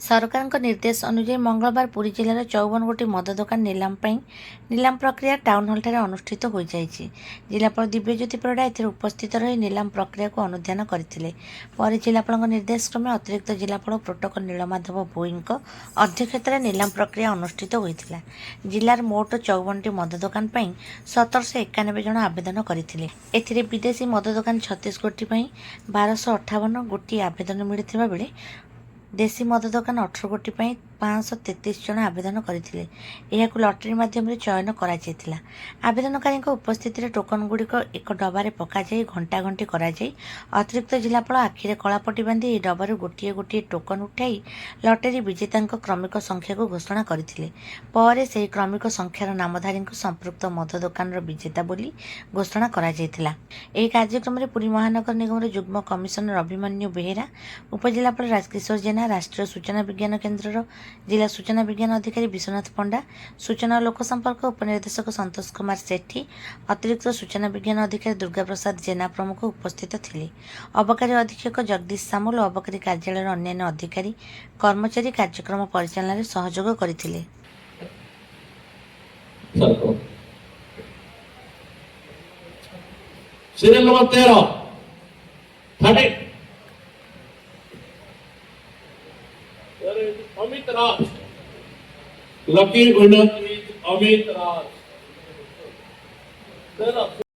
सरकार निर्देश अनुसार मंगलवार पुरी जिलार 54 गोटी मद दोकान नीलाम प्रक्रिया टाउन हॉल अनुष्ठित हो जाइए। जिलापाल दिव्यज्योति परिड़ा ए उपस्थित रही नीलाम प्रक्रिया को अनुधान करते। जिलापाल निर्देश क्रमे अतिरिक्त जिलापाल प्रोटोकॉल नीलमाधव भोई अध्यक्षतार नीलाम प्रक्रिया अनुष्ठित होता। जिलार मोट 54 मद दोकान 1791 जन आवेदन करते। विदेशी मद दोकान 36 गोटी 1258 गोटी आवेदन मिलता बेले देशी मद दोकान 18 गोटी 533 जन आवेदन करते। लटरी माध्यम चयन कर आवेदनकारी उपस्थित टोकन गुड़िक एक डबार पकाई घंटा घंटी कर अतिरिक्त जिलापाल आखिरे कलापटी बांधि डबार गोटे गोटे टोकन उठाई लटरी विजेता क्रमिक संख्या को घोषणा करते। से क्रमिक संख्यार नामधारी संपृक्त मद दोकान विजेता बोली घोषणा कर कार्यक्रम में पुरी महानगर निगम युग्म कमिशनर अभिमन्यु बेहेरा, उपजिलापाल राजकिशोर जेना, राष्ट्रीय सूचना विज्ञान केन्द्र जिला सूचना विज्ञान अधिकारी विश्वनाथ पंडा, सूचना और लोक संपर्क उपनिर्देशक संतोष कुमार सेठी, अतिरिक्त सूचना विज्ञान अधिकारी दुर्गा प्रसाद जेना प्रमुख उपस्थित थे। अबकारी अधीक्षक जगदीश सामुल और अबकारी कार्यालय अन्य अधिकारी कर्मचारी कार्यक्रम परिचालन में सहयोग करते। Serial number 13 Amit Raj. Lucky winner is Amit Raj.